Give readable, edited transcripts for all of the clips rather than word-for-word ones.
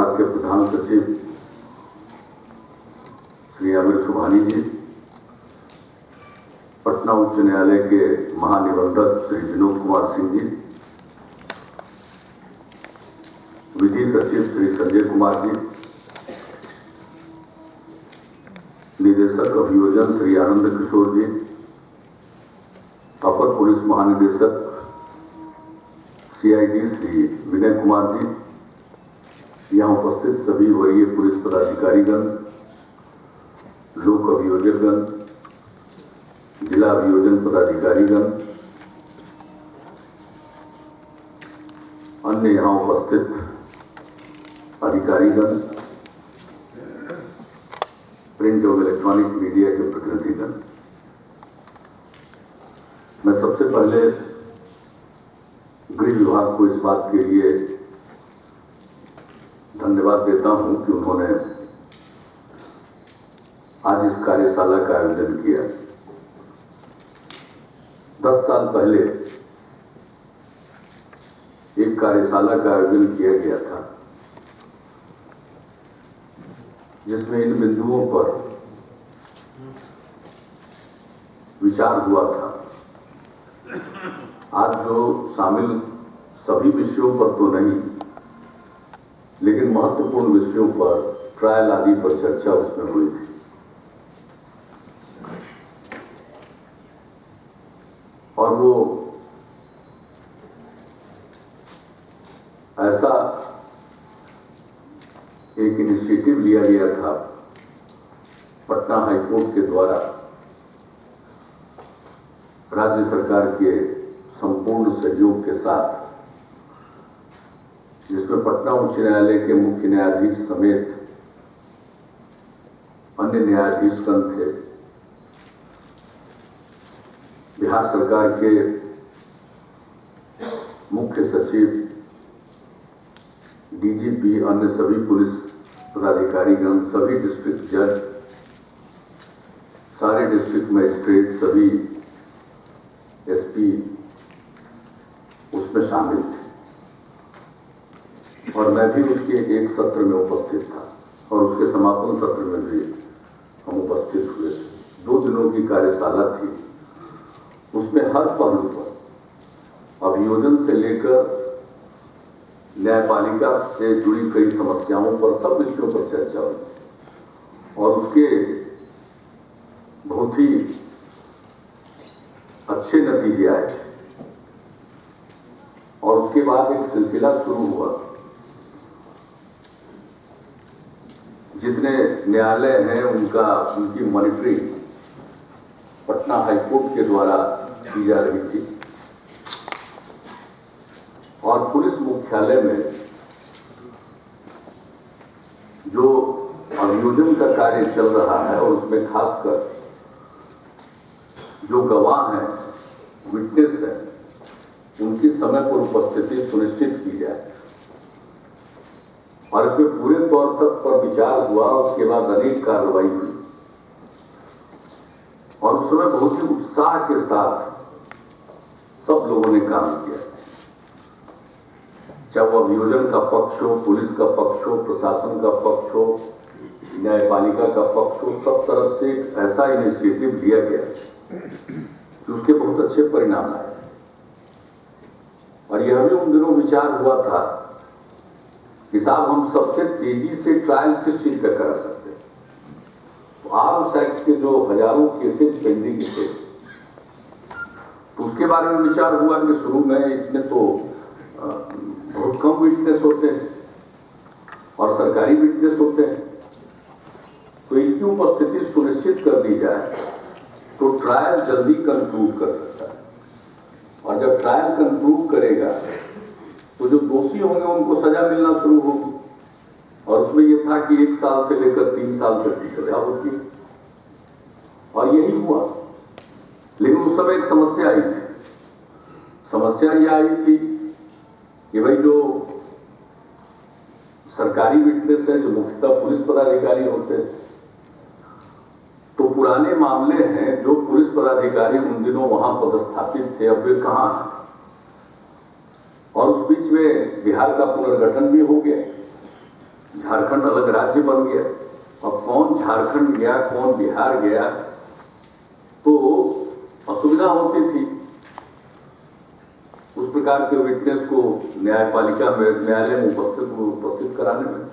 विभाग के प्रधान सचिव श्री आमिर सुबहानी जी, पटना उच्च न्यायालय के महानिबंधक श्री विनोद कुमार सिंह जी, विधि सचिव श्री संजय कुमार जी, निदेशक अभियोजन श्री आनंद किशोर जी, अपर पुलिस महानिदेशक CID श्री विनय कुमार जी, यहाँ उपस्थित सभी वरीय पुलिस पदाधिकारीगण, लोक अभियोजकगण, जिला अभियोजन पदाधिकारीगण, अन्य यहाँ उपस्थित अधिकारीगण, प्रिंट और इलेक्ट्रॉनिक मीडिया के प्रतिनिधिगण, मैं सबसे पहले गृह विभाग को इस बात के लिए धन्यवाद देता हूं कि उन्होंने आज इस कार्यशाला का आयोजन किया। 10 साल पहले एक कार्यशाला का आयोजन किया गया था जिसमें इन बिंदुओं पर विचार हुआ था। आज जो शामिल सभी विषयों पर तो नहीं, लेकिन महत्वपूर्ण विषयों पर, ट्रायल आदि पर चर्चा उसमें हुई थी। और वो ऐसा एक इनिशिएटिव लिया गया था पटना हाईकोर्ट के द्वारा, राज्य सरकार के संपूर्ण सहयोग के साथ, जिसमें पटना उच्च न्यायालय के मुख्य न्यायाधीश समेत अन्य न्यायाधीशगण थे, बिहार सरकार के मुख्य सचिव, DGP, अन्य सभी पुलिस पदाधिकारीगण, सभी डिस्ट्रिक्ट जज, सारे डिस्ट्रिक्ट मजिस्ट्रेट, सभी SP उसमें शामिल थे और मैं भी उसके एक सत्र में उपस्थित था और उसके समापन सत्र में भी हम उपस्थित हुए। 2 दिनों की कार्यशाला थी। उसमें हर पहलू पर, अभियोजन से लेकर न्यायपालिका से जुड़ी कई समस्याओं पर, सब विषयों पर चर्चा हुई और उसके बहुत ही अच्छे नतीजे आए। और उसके बाद एक सिलसिला शुरू हुआ। जितने न्यायालय हैं उनकी मॉनिटरिंग पटना हाईकोर्ट के द्वारा की जा रही थी और पुलिस मुख्यालय में जो अभियोजन का कार्य चल रहा है और उसमें खासकर जो गवाह हैं, विटनेस हैं, उनकी समय पर उपस्थिति सुनिश्चित की जाए। और इसमें पूरे तौर तक पर विचार हुआ। उसके बाद अनेक कार्रवाई हुई और उस समय बहुत ही उत्साह के साथ सब लोगों ने काम किया, चाहे वो अभियोजन का पक्ष हो, पुलिस का पक्ष हो, प्रशासन का पक्ष हो, न्यायपालिका का पक्ष हो। सब तरफ से एक ऐसा इनिशिएटिव लिया गया कि उसके बहुत अच्छे परिणाम आए। और यह भी उन दिनों विचार हुआ था कि साहब हम सबसे तेजी से ट्रायल किस चीज का करा सकते हैं। तो आर्म्स एक्ट के जो हजारों केसेस पेंडिंग थे, तो उसके बारे में विचार हुआ कि शुरू में इसमें तो बहुत कम विटनेस होते हैं और सरकारी विटनेस होते हैं, तो इनकी उपस्थिति सुनिश्चित कर दी जाए तो ट्रायल जल्दी कंक्लूड कर सकता है। और जब ट्रायल कंक्लूड करेगा तो जो दोषी होंगे उनको सजा मिलना शुरू होगी। और उसमें यह था कि 1 साल से लेकर 3 साल तक की सजा होती है और यही हुआ। लेकिन उस समय एक समस्या आई थी। समस्या यह आई थी कि भाई जो सरकारी विटनेस है, जो मुख्यतः पुलिस पदाधिकारी होते हैं, तो पुराने मामले हैं, जो पुलिस पदाधिकारी उन दिनों वहां पदस्थापित थे, अब वे कहां हैं। और उस बीच में बिहार का पुनर्गठन भी हो गया, झारखंड अलग राज्य बन गया, और कौन झारखंड गया कौन बिहार गया तो असुविधा होती थी उस प्रकार के विटनेस को न्यायपालिका में, न्यायालय में उपस्थित कराने में।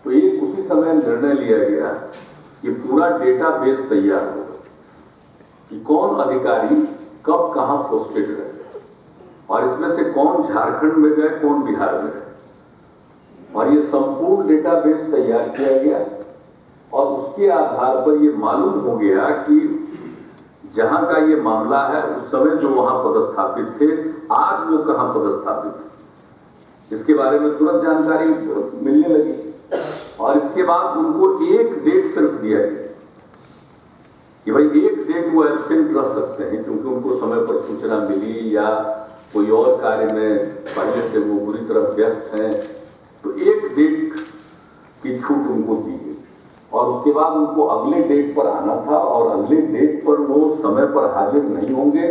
तो एक उसी समय निर्णय लिया गया कि पूरा डेटाबेस तैयार होगा कि कौन अधिकारी कब कहां पोस्टेड रहे, और इसमें से कौन झारखंड में गए कौन बिहार में गए, और ये संपूर्ण डेटाबेस तैयार किया गया। और उसके आधार पर ये मालूम हो गया कि जहां का ये मामला है उस समय जो वहां पदस्थापित थे आज वो कहां पदस्थापित थे, इसके बारे में तुरंत जानकारी मिलने लगी। और इसके बाद उनको एक डेट सिर्फ दिया गया कि भाई एक डेट वो एब्सेंट रह सकते हैं, क्योंकि उनको समय पर सूचना मिली या कोई और कार्य में पहले से वो बुरी तरह व्यस्त हैं, तो एक डेट की छूट उनको दी गई। और उसके बाद उनको अगले डेट पर आना था, और अगले डेट पर वो समय पर हाजिर नहीं होंगे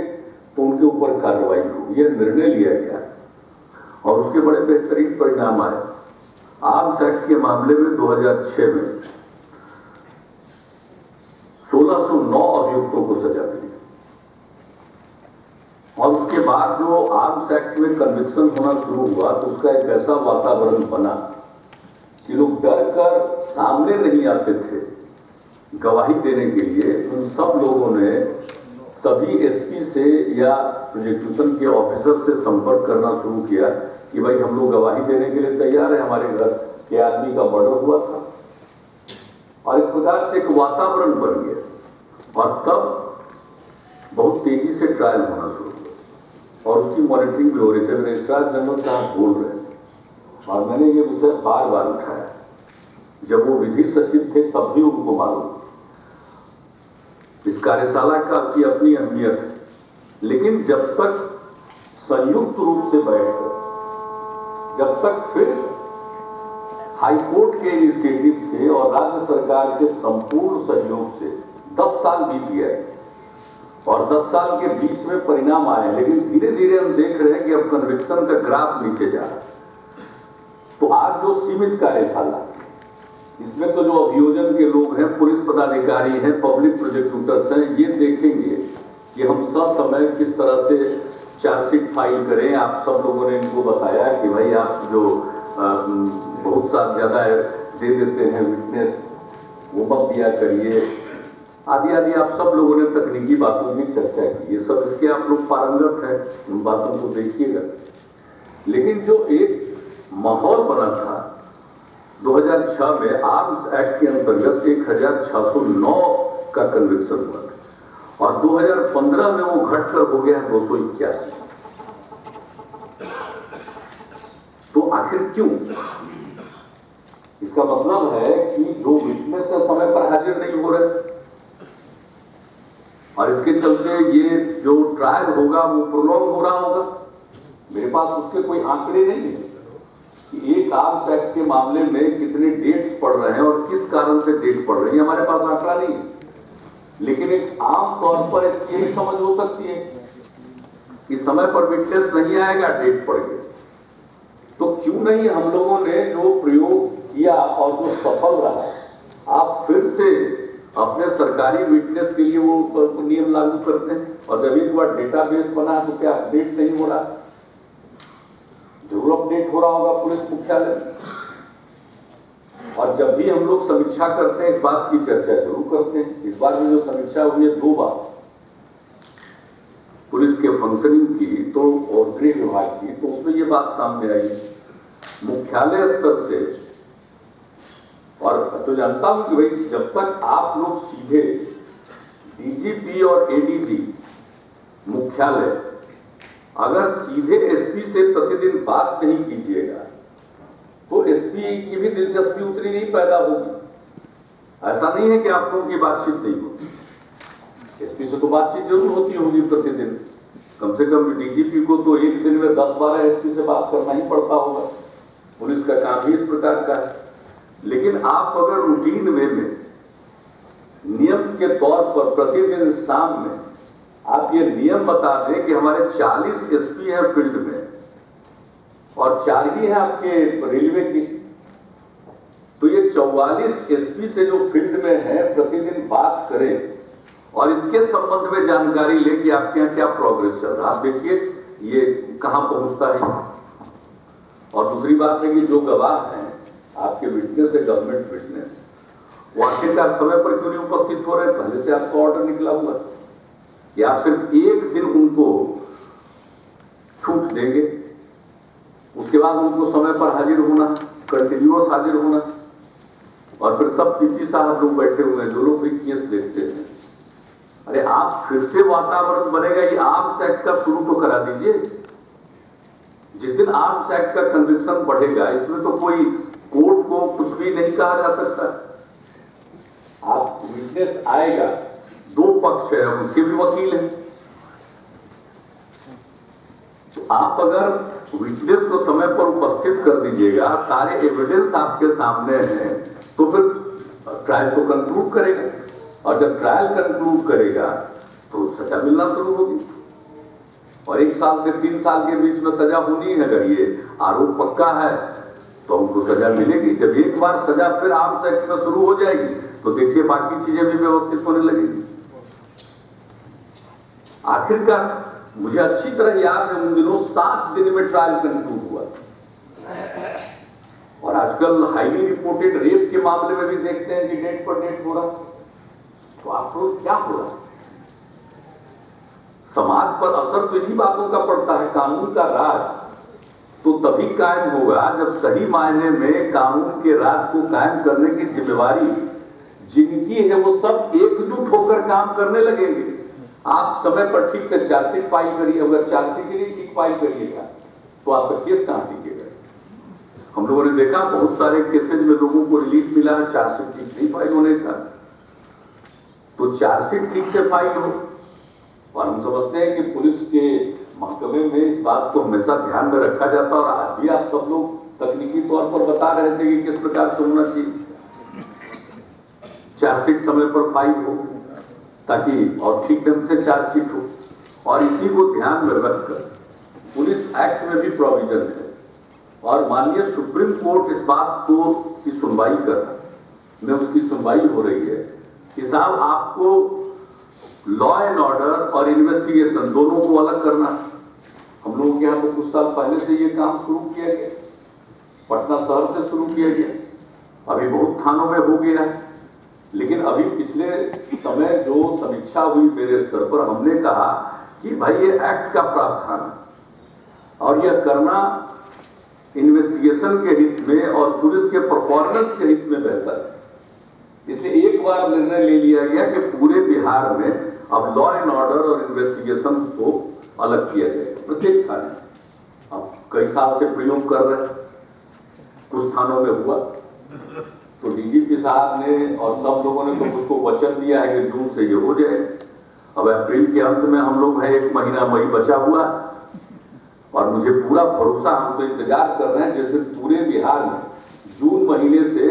तो उनके ऊपर कार्रवाई होगी, यह निर्णय लिया गया। और उसके बड़े बेहतरीन परिणाम आए। आर्म्स एक्ट के मामले में 2006 में 1609 अभियुक्तों को सजा मिली, और उसके बाद जो आर्म्स एक्ट में कन्विक्शन होना शुरू हुआ तो उसका एक ऐसा वातावरण बना कि लोग डर कर सामने नहीं आते थे गवाही देने के लिए। उन सब लोगों ने सभी एसपी से या प्रोसिक्यूशन के ऑफिसर से संपर्क करना शुरू किया कि भाई हम लोग गवाही देने के लिए तैयार है, हमारे घर के आदमी का मर्डर हुआ था। और इस प्रकार से एक वातावरण बन गया, और तब बहुत तेजी से ट्रायल होना शुरू हुआ, और उसकी मॉनिटरिंग भी हो रही थी। रजिस्ट्रार जनरल साहब बोल रहे थे, और मैंने ये विषय बार बार उठाया। जब वो विधि सचिव थे तब भी उनको मालूम इस कार्यशाला का की अपनी अहमियत है, लेकिन जब तक संयुक्त रूप से बैठकर, जब तक फिर हाईकोर्ट के इनिशिएटिव से और राज्य सरकार के संपूर्ण सहयोग से 10 साल बीत गए, और 10 साल के बीच में परिणाम आए, लेकिन धीरे धीरे हम देख रहे हैं कि अब कन्विक्शन का ग्राफ नीचे जा रहा है। तो आज जो सीमित कार्यशाला, इसमें तो जो अभियोजन के लोग हैं, पुलिस पदाधिकारी हैं, पब्लिक प्रोसिक्यूटर्स हैं, ये देखेंगे कि हम ससमय किस तरह से चार्जशीट फाइल करें। आप सब लोगों ने इनको बताया कि भाई आप जो बहुत सा ज्यादा दे देते हैं विटनेस, वो मत दिया करिए, आदि आदि। आप सब लोगों ने तकनीकी बातों की चर्चा की, ये सब इसके आप लोग पारंगत हैं, उन बातों को देखिएगा। लेकिन जो एक माहौल बना था 2006 में आर्म्स एक्ट के अंतर्गत 1609 का कन्विक्शन हुआ था, और 2015 में वो घटकर हो गया 281। तो आखिर क्यों? इसका मतलब है कि जो विटनेस समय पर हाजिर नहीं हो रहे, और इसके चलते ये जो ट्रायल होगा वो प्रोलॉन्ग हो रहा होगा। मेरे पास उसके कोई आंकड़े नहीं है कि एक आर्म्स एक्ट के मामले में कितने डेट्स पड़ रहे हैं और किस कारण से डेट पड़ रही है, हमारे पास आंकड़ा नहीं है। लेकिन एक आम तौर पर इसकी यही समझ हो सकती है कि समय पर विटनेस नहीं आएगा, डेट पड़ गई। तो क्यों नहीं हम लोगों ने जो प्रयोग किया और जो सफल रहा, आप फिर से अपने सरकारी विटनेस के लिए वो नियम लागू करते हैं, और जब एक बार डेटाबेस बना है तो क्या अपडेट नहीं हो रहा? जरूर अपडेट हो रहा होगा पुलिस मुख्यालय। और जब भी हम लोग समीक्षा करते हैं इस बात की चर्चा जरूर करते हैं। इस बार में जो समीक्षा हुई है 2 बार पुलिस के फंक्शनिंग की तो और गृह विभाग की, तो उसमें ये बात सामने आई मुख्यालय स्तर से। और तो जानता हूं कि भाई जब तक आप लोग सीधे डीजीपी और एडीजी मुख्यालय अगर सीधे एसपी से प्रतिदिन बात नहीं कीजिएगा तो एसपी की भी दिलचस्पी उतनी नहीं पैदा होगी। ऐसा नहीं है कि आप लोगों की बातचीत नहीं होती, एसपी से तो बातचीत जरूर होती होगी प्रतिदिन। कम से कम डीजीपी को तो एक दिन में 10-12 एसपी से बात करना ही पड़ता होगा, पुलिस का काम भी इस प्रकार का है। लेकिन आप अगर रूटीन वे में नियम के तौर पर प्रतिदिन शाम में आप ये नियम बता दें कि हमारे 40 एसपी हैं फील्ड में और 4 ही हैं आपके रेलवे की, 44 एसपी से जो फील्ड में है प्रतिदिन बात करें और इसके संबंध में जानकारी ले कि आपके यहाँ क्या प्रोग्रेस चल रहा है। आप देखिए ये कहां पहुंचता है। और दूसरी बात है कि जो गवाह हैं आपके विटनेस है, गवर्नमेंट विटनेस, वो आखिरकार समय पर क्यों नहीं उपस्थित हो रहे? पहले से आपका ऑर्डर निकला हुआ कि आप सिर्फ एक दिन उनको छूट देंगे, उसके बाद उनको समय पर हाजिर होना, कंटिन्यूअस हाजिर होना। और फिर सब पीपी साहब लोग बैठे हुए हैं जो लोग भी केस देखते हैं। अरे आप फिर से वातावरण बनेगा कि आर्म्स एक्ट का शुरू तो करा दीजिए। जिस दिन आर्म्स एक्ट का कन्विक्शन बढ़ेगा, इसमें तो कोई कोर्ट को कुछ भी नहीं कहा जा सकता। आप विटनेस आएगा, दो पक्ष है, उनके भी वकील हैं, तो आप अगर विटनेस को समय पर उपस्थित कर दीजिएगा, सारे एविडेंस आपके सामने हैं, तो फिर ट्रायल तो कंक्लूड करेगा। और जब ट्रायल कंक्लूड करेगा तो सजा मिलना शुरू होगी। और 1 साल से 3 साल के बीच में सजा होनी है। अगर ये आरोप पक्का है तो उनको सजा मिलेगी। जब एक बार सजा फिर आर्म्स एक्ट में शुरू हो जाएगी तो देखिए बाकी चीजें भी व्यवस्थित होने लगेगी। आखिरकार मुझे अच्छी तरह याद है, उन दिनों 7 दिन में ट्रायल कंक्लूड हुआ। और आजकल हाईली रिपोर्टेड रेप के मामले में भी देखते हैं कि डेट पर डेट हो रहा। तो आपको क्या हो रहा? समाज पर असर तो इन्हीं बातों का पड़ता है। कानून का राज तो तभी कायम होगा जब सही मायने में कानून के राज को कायम करने की जिम्मेवारी जिनकी है वो सब एकजुट होकर काम करने लगेंगे। आप समय पर ठीक से चार्जशीट फाइल करिए, अगर चार्जशीट के लिए ठीक फाइल करिएगा तो आपका केस कहां टिकेगा? हम लोगों ने देखा बहुत सारे केसेज में लोगों को रिलीफ मिला है चार्जशीट ठीक नहीं फाइल होने का। तो चार्जशीट ठीक से फाइल हो। और हम समझते हैं कि पुलिस के महकमे में इस बात को हमेशा ध्यान में रखा जाता है। और आज भी आप सब लोग तकनीकी तौर पर बता रहे थे कि किस प्रकार से होना चाहिए। चार्जशीट समय पर फाइल हो ताकि और ठीक ढंग से चार्जशीट हो। और इसी को ध्यान में रखकर पुलिस एक्ट में भी प्रोविजन है। और माननीय सुप्रीम कोर्ट इस बात को की सुनवाई कर रहा है, में उसकी सुनवाई हो रही है कि साहब आपको लॉ एंड ऑर्डर और इन्वेस्टिगेशन दोनों को अलग करना। हम लोगों के यहाँ तो कुछ साल पहले से ये काम शुरू किया गया, पटना शहर से शुरू किया गया, अभी बहुत थानों में हो गया है। लेकिन अभी पिछले समय जो समीक्षा हुई मेरे स्तर पर, हमने कहा कि भाई ये एक्ट का प्रावधान है और यह करना इन्वेस्टिगेशन के हित में और पुलिस के परफॉर्मेंस के हित में बेहतर है। इसलिए एक बार निर्णय ले लिया गया कि पूरे बिहार में अब लॉ एंड ऑर्डर और इन्वेस्टिगेशन को अलग किया जाएगा प्रत्येक थाने। अब कई साल से प्रयोग कर रहे हैं, कुछ थानों में हुआ तो डीजीपी साहब ने और सब लोगों ने तो उसको वचन दिया है कि जून से ये हो जाए। अब अप्रैल के अंत में हम लोग हैं, 1 महीना मई बचा हुआ और मुझे पूरा भरोसा, हम तो इंतजार कर रहे हैं जैसे पूरे बिहार में जून महीने से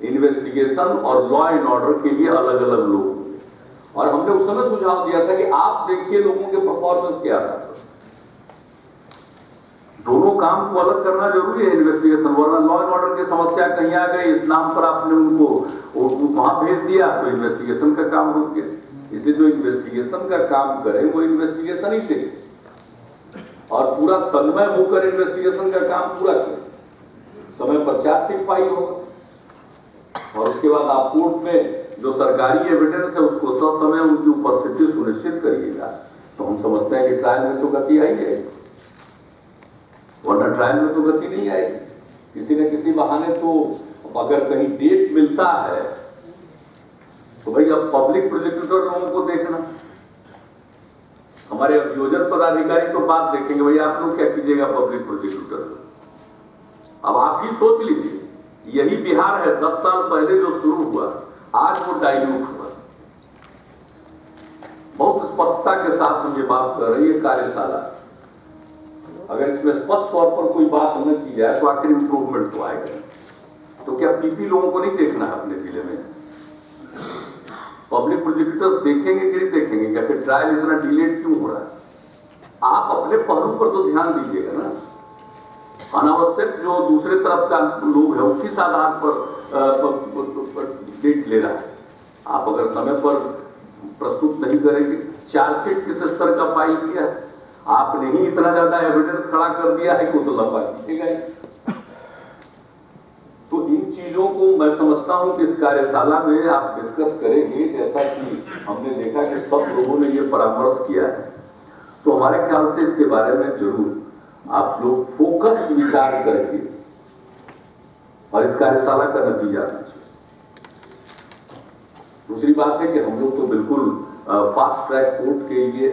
इन्वेस्टिगेशन और लॉ एंड ऑर्डर के लिए अलग अलग लोग होंगे। और हमने उस समय सुझाव दिया था कि आप देखिए लोगों के परफॉर्मेंस क्या था। दोनों काम को अलग करना जरूरी है इन्वेस्टिगेशन, वरना लॉ एंड ऑर्डर की समस्या कहीं आ गई, इस नाम पर आपने उनको वहां भेज दिया तो इन्वेस्टिगेशन का काम रुक गया। इसलिए जो इन्वेस्टिगेशन का काम करे वो इन्वेस्टिगेशन ही से और पूरा तन्मय होकर इन्वेस्टिगेशन का काम पूरा करें। समय पर चार्जशीट फाइल होगा और उसके बाद आप कोर्ट में जो सरकारी एविडेंस है उसको ससमय उनकी उपस्थिति सुनिश्चित करिएगा। तो हम समझते हैं कि ट्रायल में तो गति आई जाएगी, वरना ट्रायल में तो गति नहीं आएगी। किसी न किसी बहाने तो अगर कहीं डेट मिलता है तो भाई अब पब्लिक प्रोसिक्यूटर लोगों को देखना, हमारे अभियोजन पदाधिकारी तो बात देखेंगे भाई आप लोग क्या कीजिएगा पब्लिक प्रोसिक्यूटर। अब आप ही सोच लीजिए, यही बिहार है 10 साल पहले जो शुरू हुआ, आज वो डाइल्यूट हुआ। बहुत स्पष्टता के साथ हम ये बात कर रही है कार्यशाला, अगर इसमें स्पष्ट तौर पर कोई बात न की जाए तो आखिर इंप्रूवमेंट तो आएगा। तो क्या पीपी लोगों को नहीं देखना है अपने जिले में? पब्लिक प्रोसिक्यूटर्स देखेंगे कि नहीं देखेंगे? क्या फिर ट्रायल इतना डिलेड क्यों हो रहा है? आप अपने पहलू पर तो ध्यान दीजिएगा ना। अनावश्यक जो दूसरे तरफ का लोग है वो किस आधार पर डेट ले रहा है। आप अगर समय पर प्रस्तुत नहीं करेंगे, चार्जशीट किस स्तर का फाइल किया है, आपने ही इतना ज्यादा एविडेंस खड़ा कर दिया है कि वो तो लंबा खींचेगा। तो इन चीजों को मैं समझता हूं कि इस कार्यशाला में आप डिस्कस करेंगे। जैसा कि हमने देखा कि सब लोगों ने ये परामर्श किया है, तो हमारे ख्याल से इसके बारे में जरूर आप लोग फोकस्ड विचार करेंगे और इस कार्यशाला का नतीजा आना चाहिए। दूसरी बात है कि हम लोग तो बिल्कुल फास्ट ट्रैक कोर्ट के लिए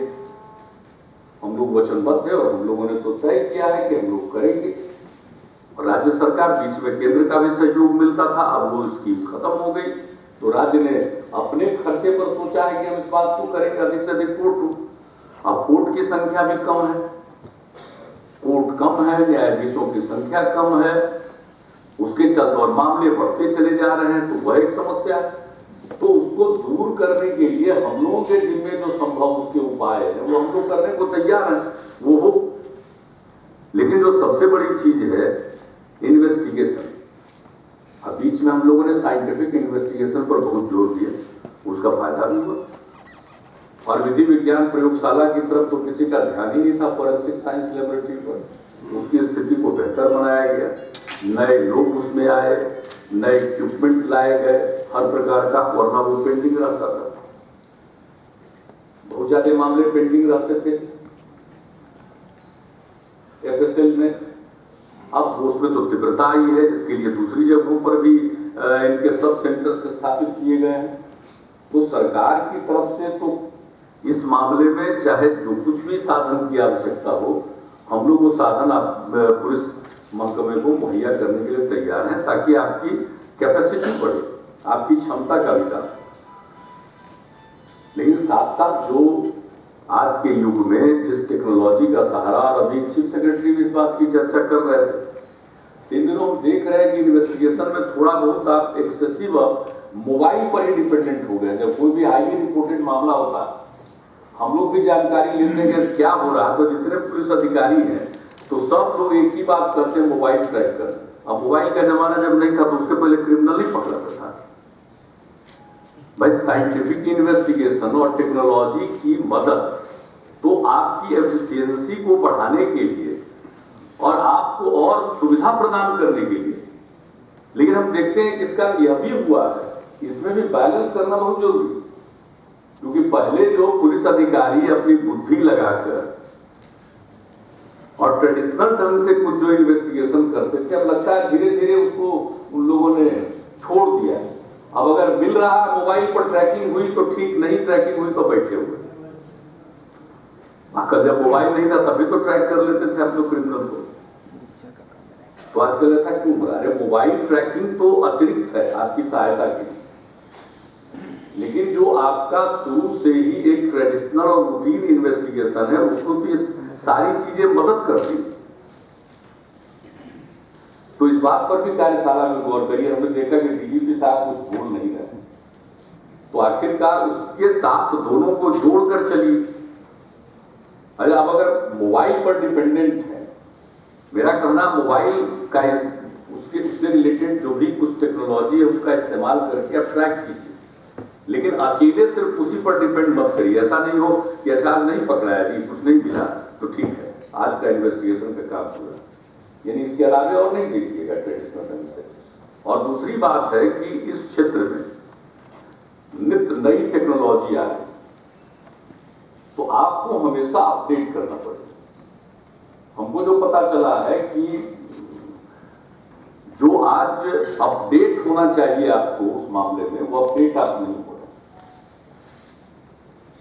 हम लोग वचनबद्ध है और हम लोगों ने तो तय किया है कि हम लोग करेंगे। और राज्य सरकार, बीच में केंद्र का भी सहयोग मिलता था, अब वो स्कीम खत्म हो गई, तो राज्य ने अपने खर्चे पर सोचा है कि हम इस बात को करेंगे अधिक से अधिक कोर्ट हो। अब कोर्ट की संख्या भी कम है, कोर्ट कम है, न्यायाधीशों की संख्या कम है, उसके चलते और मामले बढ़ते चले जा रहे हैं, तो वह एक समस्या है। तो उसको दूर करने के लिए हम लोगों के जिम्मे जो संभव उसके उपाय है वो हम लोग करने को तैयार हैं, वो हो। लेकिन जो सबसे बड़ी चीज है इन्वेस्टिगेशन। अब बीच में हम लोगों ने साइंटिफिक इन्वेस्टिगेशन पर बहुत जोर दिया, उसका फायदा भी हुआ। और विधि विज्ञान प्रयोगशाला की तरफ तो किसी का ध्यान ही नहीं था, फॉरेंसिक साइंस लेबोरेटरी पर। उसकी स्थिति को बेहतर बनाया गया, नए लोग उसमें आए, नए इक्विपमेंट लाए गए, हर प्रकार का, वरना वो पेंडिंग रहता था, बहुत ज्यादा मामले पेंडिंग रहते थे एफएसएल में। अब उसमें तो तीव्रता आई है, इसके लिए दूसरी जगहों पर भी इनके सब सेंटर स्थापित किए गए हैं। तो सरकार की तरफ से तो इस मामले में चाहे जो कुछ भी साधन की आवश्यकता हो, हम लोग वो साधन पुलिस महकमे को मुहैया करने के लिए तैयार हैं, ताकि आपकी कैपेसिटी बढ़े, आपकी क्षमता का विकास। लेकिन साथ साथ जो आज के युग में जिस टेक्नोलॉजी का सहारा, और अभी चीफ सेक्रेटरी भी इस बात की चर्चा कर रहे थे, इन दिनों हम देख रहे हैं कि इन्वेस्टिगेशन में थोड़ा बहुत आप एक्सेसिव मोबाइल पर ही डिपेंडेंट हो गए। जब कोई भी हाईली रिपोर्टेड मामला होता है, हम लोग भी जानकारी लेते हैं कि क्या हो रहा है, तो जितने पुलिस अधिकारी हैं तो सब लोग एक ही बात करते हैं, मोबाइल ट्रैक करते। अब मोबाइल का जमाना जब नहीं था तो उसके पहले क्रिमिनल ही पकड़ाता था। भाई साइंटिफिक इन्वेस्टिगेशन और टेक्नोलॉजी की मदद तो आपकी एफिशिएंसी को बढ़ाने के लिए और आपको और सुविधा प्रदान करने के लिए, लेकिन हम देखते हैं कि इसका यह भी हुआ है, इसमें भी बैलेंस करना बहुत जरूरी है। क्योंकि पहले जो पुलिस अधिकारी अपनी बुद्धि लगाकर और ट्रेडिशनल ढंग से कुछ जो इन्वेस्टिगेशन करते थे, अब लगता है धीरे धीरे उसको उन लोगों ने छोड़ दिया। अब अगर मिल रहा है मोबाइल पर ट्रैकिंग हुई तो ठीक, नहीं ट्रैकिंग हुई तो बैठे हुए। कल जब मोबाइल नहीं था तभी तो ट्रैक कर लेते थे आप लोग क्रिमिनल को, तो आजकल ऐसा क्यों हो रहा है? मोबाइल ट्रैकिंग तो अतिरिक्त है आपकी सहायता के लिए, लेकिन जो आपका शुरू से ही एक ट्रेडिशनल और रूटीन इन्वेस्टिगेशन है, उसको भी सारी चीजें मदद करती है। तो इस बात पर भी कार्यशाला में गौर करिए। हमने देखा कि डीजीपी साहब कुछ बोल नहीं रहे, तो आखिरकार उसके साथ दोनों को जोड़कर चलिए। अरे अब अगर मोबाइल पर डिपेंडेंट है, मेरा कहना मोबाइल का उससे रिलेटेड जो भी कुछ टेक्नोलॉजी है उसका इस्तेमाल करके आप ट्रैक कीजिए, लेकिन अकेले सिर्फ उसी पर डिपेंड मत करिए। ऐसा नहीं हो कि अच्छा नहीं पकड़ा है, कुछ नहीं मिला तो ठीक है, आज का इन्वेस्टिगेशन का काम पूरा, यानी इसके अलावा और नहीं देखिएगा ट्रेडिशनल ढंग से। और दूसरी बात है कि इस क्षेत्र में नित्य नई टेक्नोलॉजी आ रही, तो आपको हमेशा अपडेट करना पड़ेगा। हमको जो पता चला है कि जो आज अपडेट होना चाहिए आपको उस मामले में, वो अपडेट आप नहीं हो रहे।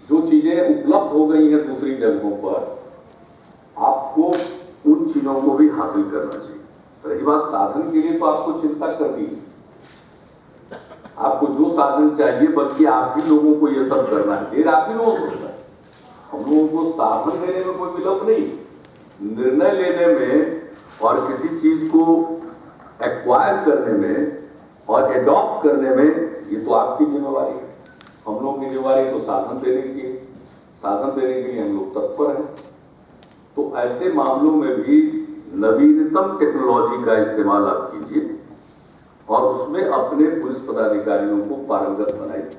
जो चीजें उपलब्ध हो गई हैं दूसरी जगहों पर, आपको उन चीजों को भी हासिल करना चाहिए। रही बात साधन के लिए, तो आपको चिंता करनी है, आपको जो साधन चाहिए, बल्कि आप ही लोगों को ये सब करना है। देर आप ही लोगों को होता है, हम लोगों को साधन देने में कोई विलंब नहीं, निर्णय लेने में और किसी चीज को एक्वायर करने में और एडॉप्ट करने में, ये तो आपकी जिम्मेवारी है। हम लोगों की जिम्मेवारी तो साधन देने की है, साधन देने के लिए हम लोग तत्पर हैं। तो ऐसे मामलों में भी नवीनतम टेक्नोलॉजी का इस्तेमाल आप कीजिए और उसमें अपने पुलिस पदाधिकारियों को पारंगत बनाइए,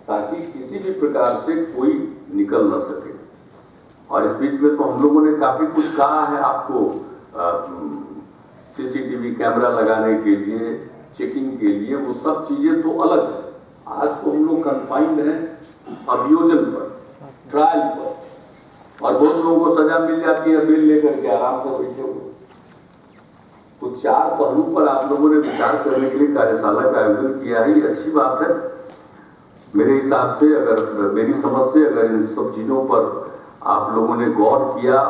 ताकि किसी भी प्रकार से कोई निकल न सके। और इस बीच में तो हम लोगों ने काफी कुछ कहा है आपको, सीसीटीवी कैमरा लगाने के लिए, चेकिंग के लिए, वो सब चीजें तो अलग है। आज तो हम लोग कन्फाइंड हैं अभियोजन पर, ट्रायल पर, और बहुत लोगों को सजा मिल जाती है बेल लेकर के आराम से बैठे हुए। तो चार पहलू पर आप लोगों ने विचार करने के लिए कार्यशाला का आयोजन किया है, ये अच्छी बात है। मेरे हिसाब से, अगर मेरी समझ से, अगर इन सब चीजों पर आप लोगों ने गौर किया,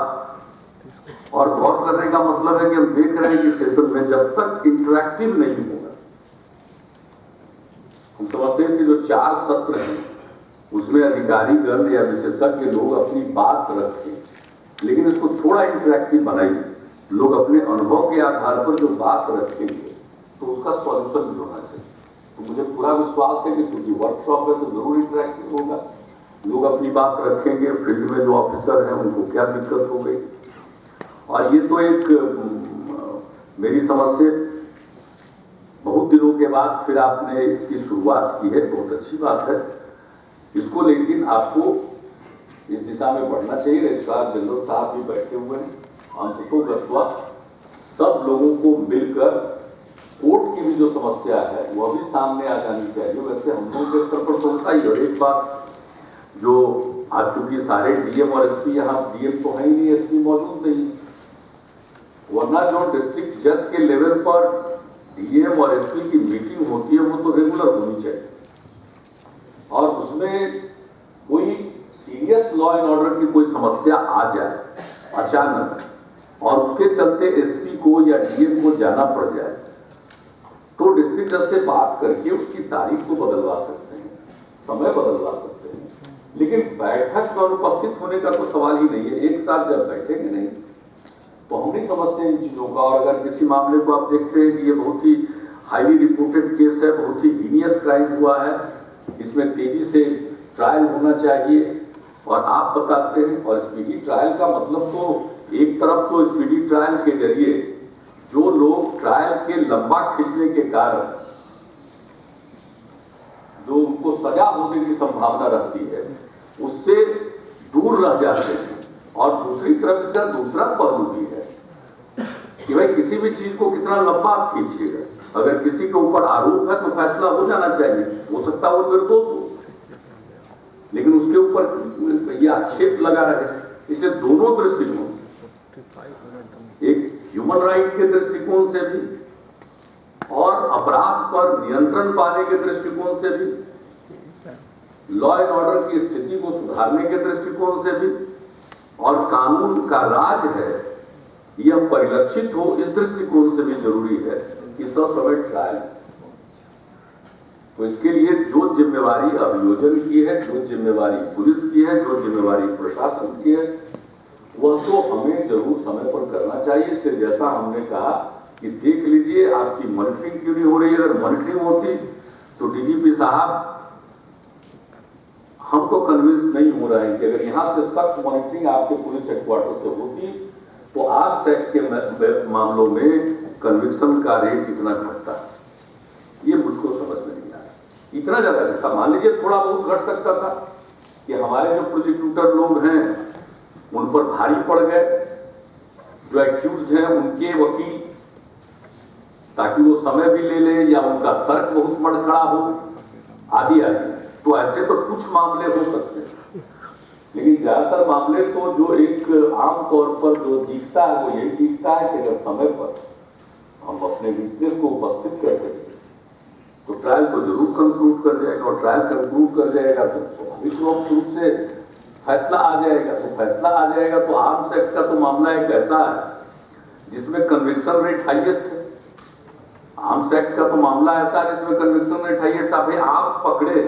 और गौर करने का मतलब है कि हम देख रहे हैं कि सेशन में जब तक इंटरैक्टिव नहीं होगा, हम समझते हैं कि जो 4 सत्र हैं उसमें अधिकारीगण या विशेषज्ञ लोग अपनी बात रखें, लेकिन इसको थोड़ा इंटरैक्टिव बनाइए। लोग अपने अनुभव के आधार पर जो बात रखेंगे तो उसका सॉल्यूशन भी होना चाहिए। तो मुझे पूरा विश्वास है कि क्योंकि वर्कशॉप है तो जरूर इंटरैक्टिव होगा, लोग अपनी बात रखेंगे, फील्ड में जो ऑफिसर हैं उनको क्या दिक्कत हो गई। और ये तो एक मेरी समझ से बहुत दिनों के बाद फिर आपने इसकी शुरुआत की है, बहुत अच्छी बात है इसको, लेकिन आपको इस दिशा में बढ़ना चाहिए। रजिस्ट्रार जनरल साहब भी बैठे हुए हैं, अंततोगत्वा सब लोगों को मिलकर कोर्ट की भी जो समस्या है वह भी सामने आ जानी चाहिए। वैसे हम लोगों के स्तर पर तो होता ही। और एक बात जो आज चूंकि सारे डीएम और एसपी, यहाँ डीएम तो है ही नहीं, एसपी मौजूद नहीं, वरना जो डिस्ट्रिक्ट जज के लेवल पर डीएम और एसपी की मीटिंग होती है वो तो रेगुलर होनी चाहिए, और उसमें कोई सीरियस लॉ एंड ऑर्डर की कोई समस्या आ जाए अचानक और उसके चलते एसपी को या डीएम को जाना पड़ जाए, तो डिस्ट्रिक्ट जज से बात करके उसकी तारीख को बदलवा सकते हैं, समय बदलवा सकते हैं। लेकिन बैठक में उपस्थित होने का तो सवाल ही नहीं है। एक साथ जब बैठेंगे नहीं तो हम नहीं समझते इन चीजों का। और अगर किसी मामले को आप देखते हैं कि ये बहुत ही हाईली रिपोर्टेड केस है, बहुत ही हीनियस क्राइम हुआ है, इसमें तेजी से ट्रायल होना चाहिए और आप बताते हैं। और स्पीडी ट्रायल का मतलब तो एक तरफ तो स्पीडी ट्रायल के जरिए जो लोग ट्रायल के लंबा खींचने के कारण जो उनको सजा होने की संभावना रहती है उससे दूर रह जाते हैं। और दूसरी तरफ इसका दूसरा पहलू भी है कि भाई किसी भी चीज को कितना लंबा आप खींचिएगा। अगर किसी के ऊपर आरोप है तो फैसला हो जाना चाहिए, हो सकता है वो निर्दोष हो, लेकिन उसके ऊपर ये आक्षेप लगा रहे। इसे दोनों दृष्टिकोण, एक ह्यूमन राइट के दृष्टिकोण से भी और अपराध पर नियंत्रण पाने के दृष्टिकोण से भी, लॉ एंड ऑर्डर की स्थिति को सुधारने के दृष्टिकोण से भी, और कानून का राज है यह परिलक्षित हो इस दृष्टिकोण से भी जरूरी है कि ससमय ट्रायल। तो इसके लिए जो जिम्मेवारी अभियोजन की है, जो जिम्मेवारी पुलिस की है, जो जिम्मेवारी प्रशासन की है, वह तो हमें जरूर समय पर करना चाहिए। इसलिए जैसा हमने कहा कि देख लीजिए आपकी मॉनिटरिंग क्यों नहीं हो रही है। अगर मॉनिटरिंग होती तो डीजीपी साहब हमको कन्विंस नहीं हो रहा है कि अगर यहां से सख्त मॉनिटरिंग आपके पुलिस हेडक्वार्टर से होती तो आर्म्स एक्ट के मामलों में कन्विक्शन का रेट इतना घटता है, ये मुझको समझ में नहीं आया। इतना ज्यादा घटा, मान लीजिए थोड़ा बहुत घट सकता था कि हमारे जो प्रोसिक्यूटर लोग हैं उन पर भारी पड़ गए, जो एक्यूज्ड हैं उनके वकील, ताकि वो समय भी ले ले या उनका तर्क बहुत मड़खड़ा हो आदि आदि। तो ऐसे तो कुछ मामले हो सकते हैं, लेकिन ज्यादातर मामले तो जो एक आम तौर पर जो दिखता है वो यही दिखता है कि अगर समय पर हम अपने विटनेस को उपस्थित कर देंगे तो ट्रायल को जरूर कंक्लूड कर जाएगा, और ट्रायल कंक्लूड कर जाएगा तो स्वाभाविक रूप से फैसला आ जाएगा। तो फैसला आ जाएगा तो आर्म्स एक्ट का तो मामला एक ऐसा है जिसमें कन्विक्शन रेट हाईएस्ट है। आर्म्स एक्ट का तो मामला ऐसा है जिसमें कन्विक्शन रेट हाईएस्ट। अभी आप पकड़े,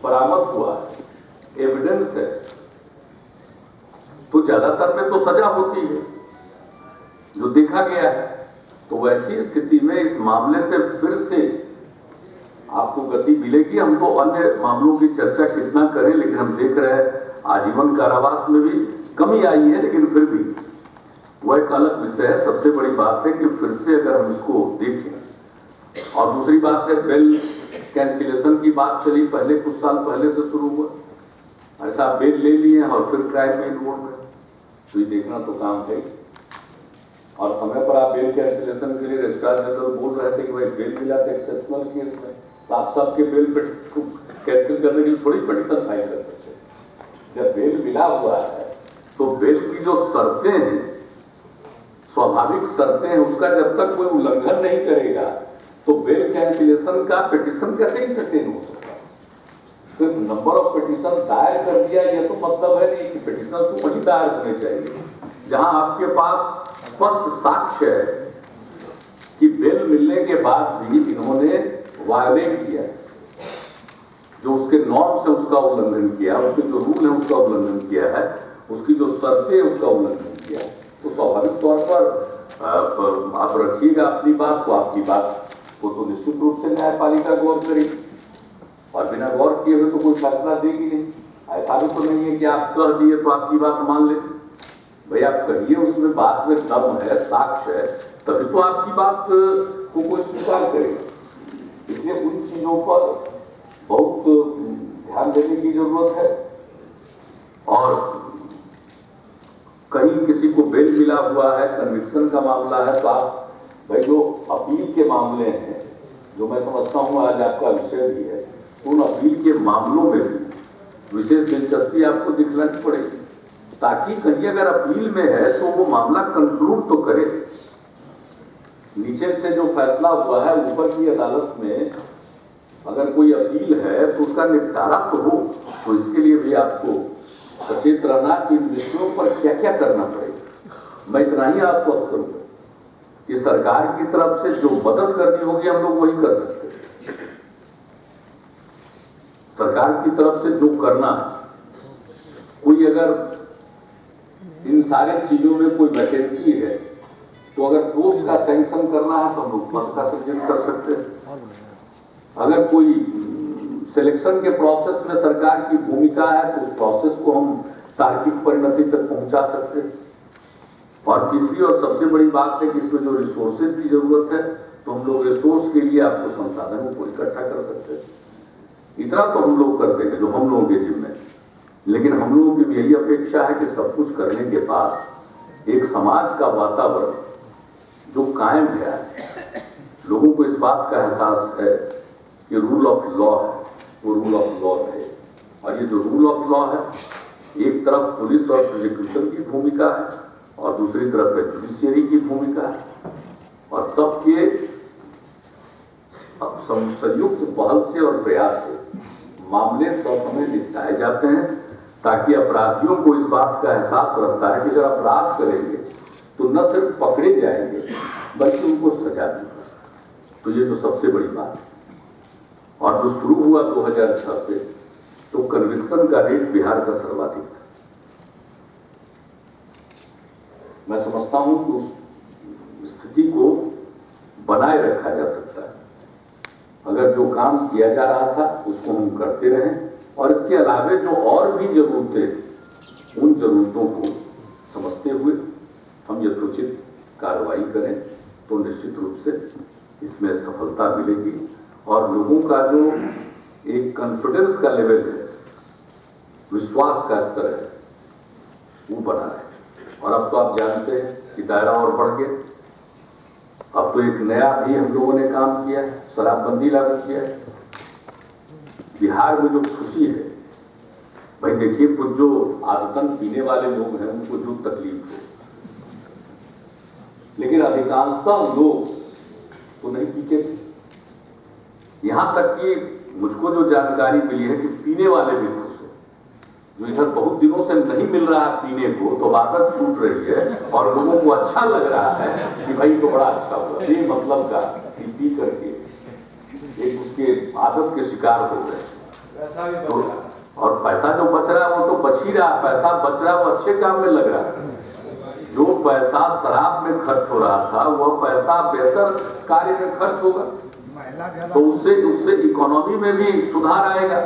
बरामद हुआ, एविडेंस है, तो ज्यादातर में तो सजा होती है जो देखा गया है। तो वैसी स्थिति में इस मामले से फिर से आपको गति मिलेगी। हम तो अन्य मामलों की चर्चा कितना करें, लेकिन हम देख रहे हैं आजीवन कारावास में भी कमी आई है, लेकिन फिर भी वो एक अलग विषय है। सबसे बड़ी बात है कि फिर से अगर हम इसको देखें, और दूसरी बात है बेल कैंसिलेशन की बात चली, पहले कुछ साल पहले से शुरू हुआ, ऐसा बेल ले लिए और फिर क्राइम में इन्वॉल्व गए, तो ये देखना तो काम है। और समय पर आप बेल कैंसिलेशन के लिए रजिस्ट्रार जनरल बोल रहे थे कि भाई बेल मिला था एक्सेप्शनल केस में, तो आप सबके बेल पे कैंसिल करने के लिए थोड़ी पिटीशन फाइल कर सकते हैं। जब बेल मिला हुआ है तो बेल की जो शर्तें हैं, स्वाभाविक शर्तें हैं, उसका जब तक कोई उल्लंघन नहीं करेगा तो बेल कैंसिलेशन का पिटीशन कैसे इंटरटेन हो सकता है। सिर्फ नंबर ऑफ पिटीशन दायर कर दिया ये तो मतलब है नहीं कि पिटीशन तो वही दायर होने चाहिए जहां आपके पास स्पष्ट साक्ष्य है कि बेल मिलने के बाद भी इन्होंने वायलेट किया, जो उसके नॉर्म्स है उसका उल्लंघन किया, उसके जो रूल है उसका उल्लंघन किया है, उसकी जो शर्तें उसका उल्लंघन किया, तो स्वाभाविक तौर पर आप रखिएगा अपनी बात को, आपकी बात को तो निश्चित रूप से न्यायपालिका गौर करेगी, और बिना गौर किए हुए तो कोई फैसला देगी नहीं। ऐसा भी तो नहीं है कि आप कह दिए तो आपकी बात मान लेते। भाई आप कहिए, उसमें बात में दम है, साक्ष्य है, तभी तो आपकी बात को कोई स्वीकार करेगा। इसलिए उन चीजों पर बहुत ध्यान देने की जरूरत है। और कहीं किसी को बेल मिला हुआ है, कन्विक्शन का मामला है, तो आप भाई जो अपील के मामले हैं, जो मैं समझता हूं आज आपका विषय भी है, उन अपील के मामलों में भी विशेष दिलचस्पी आपको दिखलानी पड़ेगी, ताकि कहीं अगर अपील में है तो वो मामला कंक्लूड तो करे। नीचे से जो फैसला हुआ है ऊपर की अदालत में अगर कोई अपील है तो उसका निपटारा तो हो, तो इसके लिए भी आपको सचेत रहना कि इन विषयों पर क्या क्या करना पड़ेगा। मैं इतना ही आश्वस्त करूंगा कि सरकार की तरफ से जो मदद करनी होगी हम लोग वही कर सकते हैं। सरकार की तरफ से जो करना है, कोई अगर इन सारे चीजों में कोई वैकेंसी है तो अगर पोस्ट का सैंक्शन करना है तो हम लोग पोस्ट का सृजन कर सकते हैं। अगर कोई सिलेक्शन के प्रोसेस में सरकार की भूमिका है तो उस प्रोसेस को हम तार्किक परिणति तक पहुंचा सकते हैं। और तीसरी और सबसे बड़ी बात है कि इसमें जो रिसोर्सेज की जरूरत है तो हम लोग रिसोर्स के लिए आपको संसाधनों को इकट्ठा कर सकते हैं। इतना तो हम लोग कर देंगे जो हम लोगों के जिम्मे, लेकिन हम लोगों की भी यही अपेक्षा है कि सब कुछ करने के बाद एक समाज का वातावरण जो कायम है, लोगों को इस बात का एहसास है कि रूल ऑफ लॉ है, वो रूल ऑफ लॉ है। और ये जो रूल ऑफ लॉ है, एक तरफ पुलिस और प्रोसिक्यूशन की भूमिका है और दूसरी तरफ है जुडिशियरी की भूमिका है, और सबके संयुक्त पहल से और प्रयास से मामले ससमय निपटाए जाते हैं, ताकि अपराधियों को इस बात का एहसास रहता है कि अगर अपराध करेंगे तो न सिर्फ पकड़े जाएंगे बल्कि उनको सजा दी। तो ये तो सबसे बड़ी बात है। और जो शुरू हुआ 2006 से, तो कन्विक्शन का रेट बिहार का सर्वाधिक था। मैं समझता हूं कि उस स्थिति को बनाए रखा जा सकता है अगर जो काम किया जा रहा था उसको हम करते रहें, और इसके अलावे जो और भी जरूरतें, उन जरूरतों को समझते हुए हम यथोचित कार्रवाई करें तो निश्चित रूप से इसमें सफलता मिलेगी और लोगों का जो एक कॉन्फिडेंस का लेवल है, विश्वास का स्तर है, वो बना रहे। और अब तो आप जानते हैं कि दायरा और बढ़ गया। अब तो एक नया भी हम लोगों ने काम किया है, शराबबंदी लागू किया है। बिहार में जो खुशी है, भाई देखिए, कुछ जो आदतन पीने वाले लोग हैं उनको जो तकलीफ है, लेकिन अधिकांशतः लोग तो नहीं पीते थे। यहां तक कि मुझको जो जानकारी मिली है कि पीने वाले भी खुश हैं, जो इधर बहुत दिनों से नहीं मिल रहा है पीने को, तो आदत छूट रही है और लोगों को अच्छा लग रहा है कि भाई तो बड़ा अच्छा हुआ। ये मतलब का पी करके एक उसके आदत के शिकार हो गए। तो और पैसा जो बच रहा है वो तो बच ही रहा, पैसा बच रहा है वो अच्छे काम में लग रहा है। जो पैसा शराब में खर्च हो रहा था वह पैसा बेहतर कार्य में खर्च होगा, तो उससे इकोनॉमी में भी सुधार आएगा।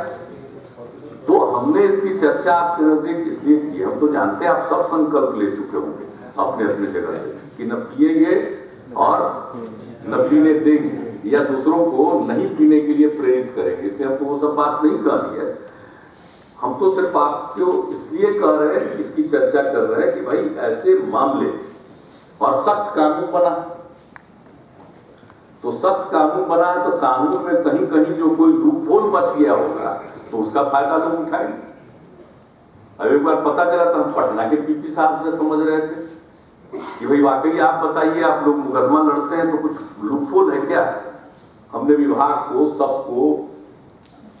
तो हमने इसकी चर्चा आपके नजदीक इसलिए की, हम तो जानते हैं आप सब संकल्प ले चुके होंगे अपने अपने जगह से कि न पिएंगे और न पीने देंगे या दूसरों को नहीं पीने के लिए प्रेरित करेंगे। इसलिए हमको वो सब बात नहीं कहनी है। हम तो सिर्फ आपको इसलिए कह रहे हैं, इसकी चर्चा कर रहे हैं कि भाई ऐसे मामले और सख्त कानून बना, तो सख्त कानून बना है तो कानून में कहीं कहीं जो कोई लूपहोल बच गया होगा तो उसका फायदा लोग उठाएंगे। अब एक बार पता चला तो हम पटना के पीपी साहब से समझ रहे थे कि भाई वाकई आप बताइए, आप लोग मुकदमा लड़ते हैं तो कुछ लूपहोल है क्या? हमने विभाग को, सबको,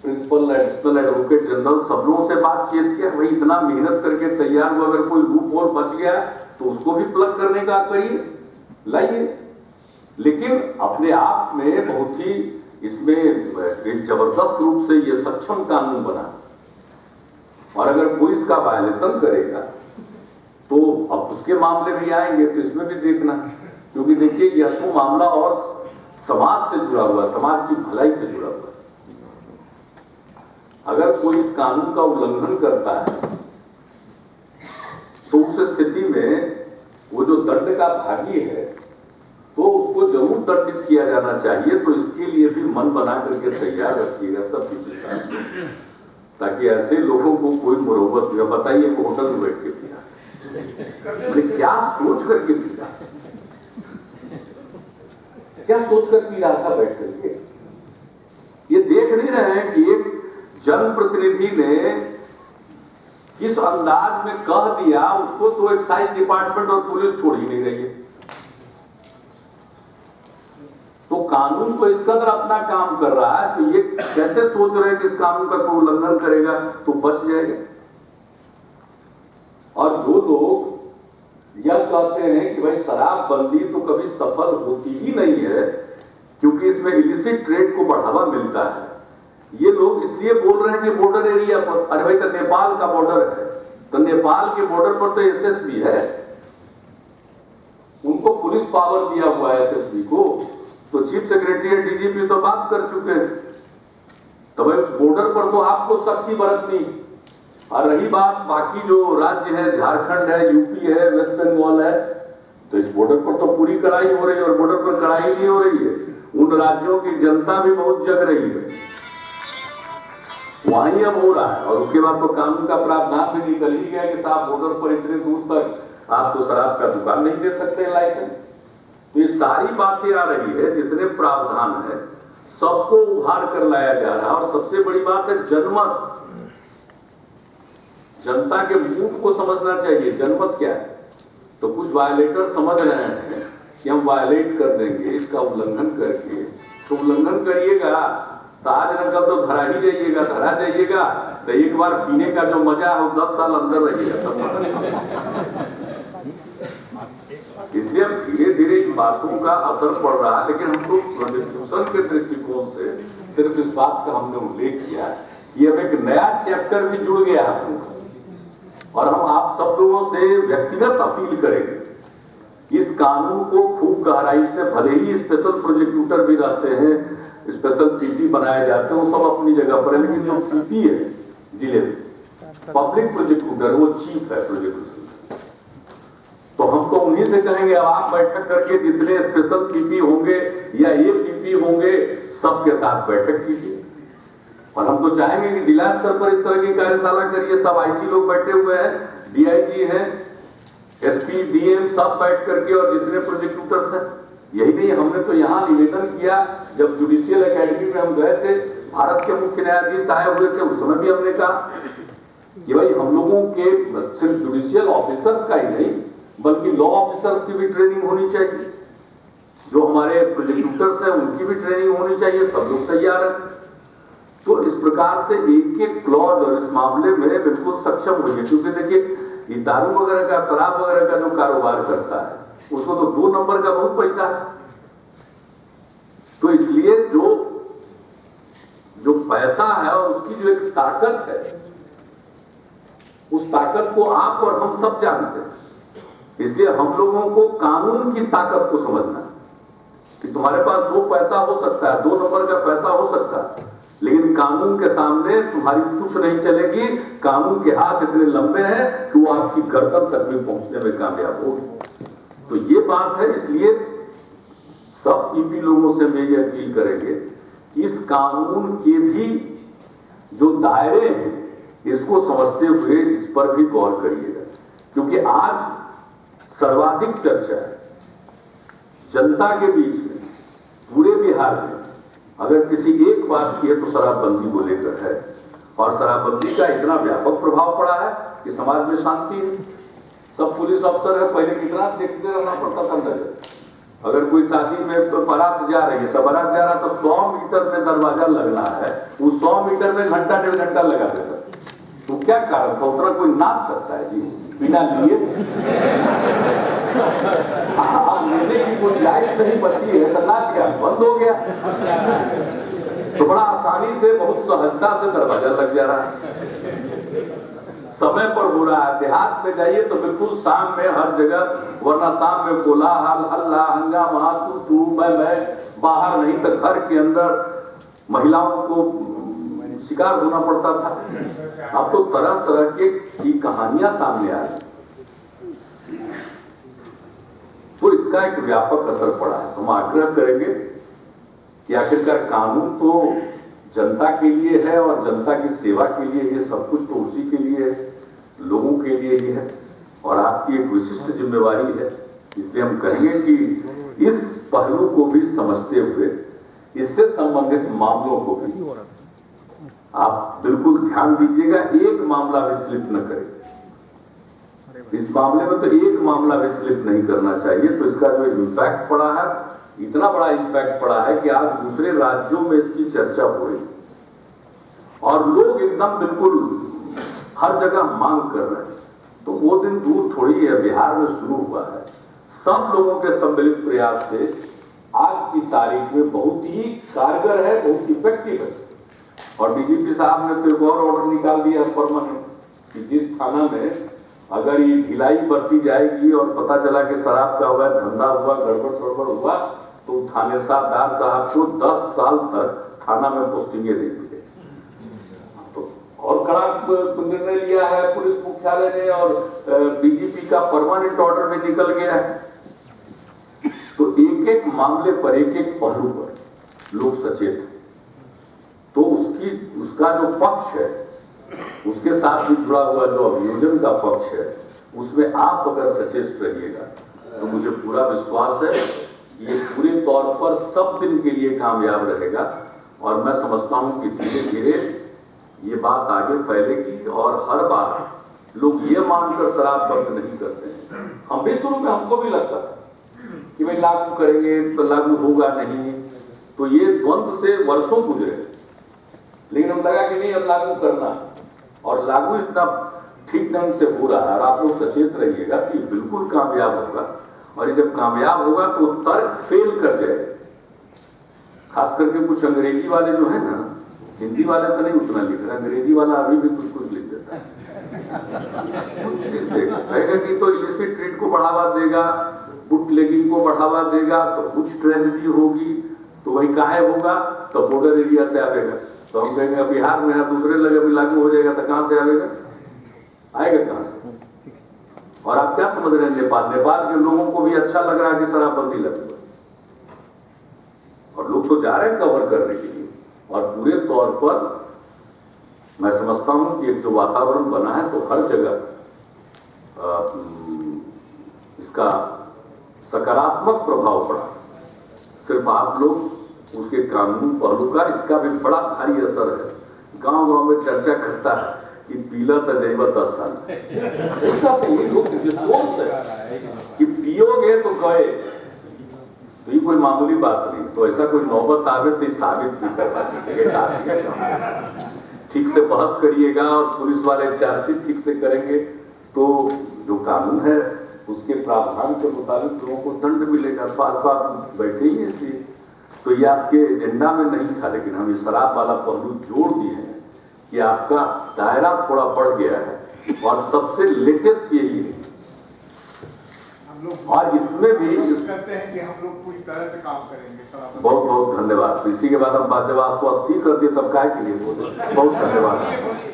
प्रिंसिपल एडिशनल एडवोकेट जनरल सब लोगों से बातचीत किया, भाई इतना मेहनत करके तैयार हुआ, अगर कोई लूपहोल बच गया तो उसको भी प्लग करने का करिए, लाइए। लेकिन अपने आप में बहुत ही इसमें एक जबरदस्त रूप से ये सक्षम कानून बना, और अगर कोई इसका वायलेशन करेगा तो अब उसके मामले भी आएंगे, तो इसमें भी देखना, क्योंकि देखिए यह तो मामला और समाज से जुड़ा हुआ, समाज की भलाई से जुड़ा हुआ। अगर कोई इस कानून का उल्लंघन करता है तो उस स्थिति में वो जो दंड का भागी है तो उसको जरूर दंडित किया जाना चाहिए। तो इसके लिए भी मन बना करके तैयार रखिएगा सब के साथ, ताकि ऐसे लोगों को कोई मुरव्वत नहीं। बताइए होटल में बैठ के पिया, क्या सोच करके पिया, क्या सोच कर पी रहा था बैठ करके? ये देख नहीं रहे हैं कि एक जनप्रतिनिधि ने किस अंदाज में कह दिया, उसको तो एक्साइज डिपार्टमेंट और पुलिस छोड़ ही नहीं रही है। तो कानून तो इस कदर अपना काम कर रहा है, तो ये कैसे सोच रहे हैं कि इस कानून का कोई उल्लंघन करेगा तो बच जाएगा। और जो लोग यह कहते हैं कि भाई शराबबंदी तो कभी सफल होती ही नहीं है क्योंकि इसमें इलिसिट ट्रेड को बढ़ावा मिलता है, ये लोग इसलिए बोल रहे हैं कि बॉर्डर एरिया पर, अरे भाई तो नेपाल का बॉर्डर है, तो नेपाल के बॉर्डर पर तो एसएसबी है, उनको पुलिस पावर दिया हुआ है एसएसबी को, तो चीफ सेक्रेटरी और डीजीपी तो बात कर चुके हैं। तो भाई उस बॉर्डर पर तो आपको सख्ती बरतनी। और रही बात बाकी जो राज्य है, झारखंड है, यूपी है, वेस्ट बंगाल है, तो इस बॉर्डर पर तो पूरी कड़ाई हो रही है, और बॉर्डर पर कड़ाई नहीं हो रही है, उन राज्यों की जनता भी बहुत जग रही है, वहीं अब हो रहा है। और उसके बाद तो कानून का प्रावधान भी निकल ही गया कि साहब बॉर्डर पर इतने दूर तक आप तो शराब का दुकान नहीं दे सकते लाइसेंस। तो ये सारी बातें आ रही है, जितने प्रावधान है सबको उभार कर लाया जा रहा है। और सबसे बड़ी बात है जनमत, जनता के मूड को समझना चाहिए, जनमत क्या है। तो कुछ वायलेटर समझ रहे हैं कि हम वायलेट कर देंगे, इसका उल्लंघन करके, तो उल्लंघन करिएगा तो आज न कल तो धरा ही जाइएगा, धरा जाइएगा तो एक बार पीने का जो मजा है वो 10 साल अंदर रहिएगा। इसलिए धीरे धीरे इन बातों का असर पड़ रहा है, लेकिन हम तो प्रोसिक्यूशन के दृष्टिकोण से सिर्फ इस बात का हमने उल्लेख किया कि अब एक नया चैप्टर भी जुड़ गया है। और हम आप सब लोगों से व्यक्तिगत अपील करेंगे, इस कानून को खूब गहराई से, भले ही स्पेशल प्रोसिक्यूटर भी रहते हैं, स्पेशल पीपी बनाए जाते हैं, वो सब अपनी जगह पर है, लेकिन जो पीपी है जिले में, पब्लिक प्रोसिक्यूटर, वो चीफ है प्रोसिक्यूशन। तो हम तो उन्हीं से कहेंगे अब आप बैठक करके जितने स्पेशल पीपी होंगे या ये पीपी होंगे सबके साथ बैठक कीजिए। और हम तो चाहेंगे कि जिला स्तर पर इस तरह की कार्यशाला करिए, सब आईजी लोग बैठे हुए हैं, डीआईजी हैं, एसपी, डीएम सब बैठ करके, और जितने प्रोसिक्यूटर्स हैं। यही नहीं, हमने तो यहाँ निवेदन किया, जब जुडिशियल एकेडमी में हम गए थे, भारत के मुख्य न्यायाधीश आए हुए थे, उस समय भी हमने कहा कि भाई हम लोगों के सिर्फ जुडिशियल ऑफिसर्स का ही नहीं बल्कि लॉ ऑफिसर्स की भी ट्रेनिंग होनी चाहिए, जो हमारे प्रोसिक्यूटर्स हैं उनकी भी ट्रेनिंग होनी चाहिए, सब लोग तैयार हैं। तो इस प्रकार से एक एक क्लॉज और इस मामले में बिल्कुल सक्षम होइए, क्योंकि देखिए ये दारू वगैरह का, शराब वगैरह का जो कारोबार करता है उसको तो 2 नंबर का बहुत पैसा है। तो इसलिए जो पैसा है और उसकी जो एक ताकत है, उस ताकत को आप और हम सब जानते हैं। इसलिए हम लोगों को कानून की ताकत को समझना कि तुम्हारे पास 2 पैसा हो सकता है, 2 नंबर का पैसा हो सकता है, लेकिन कानून के सामने तुम्हारी कुछ नहीं चलेगी। कानून के हाथ इतने लंबे हैं कि वो आपकी गर्दन तक भी पहुंचने में कामयाब होगी। तो ये बात है, इसलिए सब पीपी लोगों से मैं ये अपील करेंगे कि इस कानून के भी जो दायरे हैं इसको समझते हुए इस पर भी गौर करिएगा, क्योंकि आज सर्वाधिक चर्चा है जनता के बीच में, पूरे बिहार में अगर किसी एक बात की है तो शराबबंदी को लेकर है। और शराबबंदी का इतना व्यापक प्रभाव पड़ा है कि समाज में शांति है। सब पुलिस अफसर है, पहले कितना देखते रहना पड़ता था नजर। अगर कोई शादी में बारात जा रही है, सब बारात जा रहा तो 100 मीटर से दरवाजा लगना है, वो 100 मीटर में घंटा 1.5 घंटा लगा देता। तो क्या कारण था? उतना कोई नाच सकता है जी बिना लिए? लेने की कोई लाइट नहीं बची है तो नाच गया, बंद हो गया। तो बड़ा आसानी से, बहुत सहजता से दरवाजा लग जा रहा है, समय पर हो रहा है। देहात में जाइए तो बिल्कुल शाम में हर जगह, वरना शाम में कोलाहल, हल्ला, हंगामा, तू मैं, बाहर नहीं तो घर के अंदर महिलाओं को शिकार होना पड़ता था। अब तो तरह तरह की कहानियां सामने आ रही, तो इसका एक व्यापक असर पड़ा है। तो हम आग्रह करेंगे कि आखिरकार कानून तो जनता के लिए है और जनता की सेवा के लिए, ये सब कुछ तो उसी के लिए है, लोगों के लिए ही है और आपकी एक विशिष्ट जिम्मेवारी है। इसलिए हम कहेंगे कि इस पहलू को भी समझते हुए इससे संबंधित मामलों को भी आप बिल्कुल ध्यान दीजिएगा। एक मामला भी स्लिप न करें। इस मामले में तो एक मामला भी स्लिप नहीं करना चाहिए। तो इसका जो इम्पैक्ट पड़ा है, इतना बड़ा इम्पैक्ट पड़ा है कि आज दूसरे राज्यों में इसकी चर्चा हो रही और लोग एकदम बिल्कुल हर जगह मांग कर रहे हैं। तो वो दिन दूर थोड़ी है, बिहार में शुरू हुआ है। सब लोगों के सम्मिलित प्रयास से आज की तारीख में बहुत ही कारगर है, बहुत इफेक्टिव है। और डीजीपी साहब ने तो एक और ऑर्डर निकाल दिया परमानेंट कि जिस थाना में अगर ये ढिलाई बरती जाएगी और पता चला कि शराब का अवैध धंधा हुआ, गड़बड़ सड़बड़ हुआ, तो थानेदार साहब को 10 साल तक थाना में पोस्टिंगें दे दी। तो और कड़ा निर्णय लिया है पुलिस मुख्यालय ने और डीजीपी का परमानेंट ऑर्डर में निकल गया है। तो एक एक मामले पर, एक एक पहलू पर लोग सचेत हैं। तो उसका जो पक्ष है, उसके साथ भी जुड़ा हुआ जो अभियोजन का पक्ष है, उसमें आप अगर सचेत रहिएगा तो मुझे पूरा विश्वास है कि ये पूरे तौर पर सब दिन के लिए कामयाब रहेगा। और मैं समझता हूं कि धीरे धीरे ये बात आगे फैलेगी और हर बार लोग ये मानकर शराब बंद नहीं करते हैं। हम भी शुरू में, हमको भी लगता था कि भाई लागू करेंगे तो लागू होगा नहीं, तो ये द्वंद्व से वर्षों गुजरे, लेकिन हम लगा कि नहीं अब लागू करना, और लागू इतना ठीक ढंग से हो रहा है। और आप लोग सचेत रहिएगा कि बिल्कुल कामयाब होगा। और ये जब कामयाब होगा तो तर्क फेल कर जाएगा। खास करके कुछ अंग्रेजी वाले जो है ना, हिंदी वाले तो नहीं उतना लिख रहे, अंग्रेजी वाला अभी भी कुछ लिख देता है। कहेगा कि तो इलिसिट ट्रेड को बढ़ावा देगा, बुटलेगिंग को बढ़ावा देगा, तो कुछ ट्रेजेडी होगी, तो वही काहे होगा, तो बॉर्डर एरिया से आएगा। तो हम कहेंगे बिहार में है, दूसरे जगह भी लागू हो जाएगा, तो कहां से आएगा, आएगा कहां से? और आप क्या समझ रहे हैं, नेपाल के लोगों को भी अच्छा लग रहा है कि शराबबंदी लगी और लोग तो जा रहे हैं कवर करने के लिए। और पूरे तौर पर मैं समझता हूं कि एक जो वातावरण बना है, तो हर जगह इसका सकारात्मक प्रभाव पड़ा। सिर्फ आप लोग उसके कानूनी पहलू का, इसका भी बड़ा भारी असर है। गांव-गांव में चर्चा करता है कि पीला तो जैवा 10 साल कि पियोगे तो गए, तो ये कोई मामूली बात नहीं। तो ऐसा कोई नौबत आवे तो साबित नहीं करवा, ठीक से बहस करिएगा और पुलिस वाले चार्जशीट ठीक से करेंगे तो जो कानून है उसके प्रावधान के मुताबिक लोगों को दंड मिलेगा। बात बैठे ही इसलिए तो ये आपके एजेंडा में नहीं था, लेकिन हम ये शराब वाला पहलू जोड़ दिए हैं कि आपका दायरा थोड़ा बढ़ गया है। और सबसे लेटेस्ट यही है लोग और इसमें भी करते हैं कि हम लोग पूरी तरह से काम करेंगे। बहुत बहुत धन्यवाद। इसी के बाद हम बाध्यवास को अस्थि कर दिए तब काय के लिए बोले। बहुत धन्यवाद।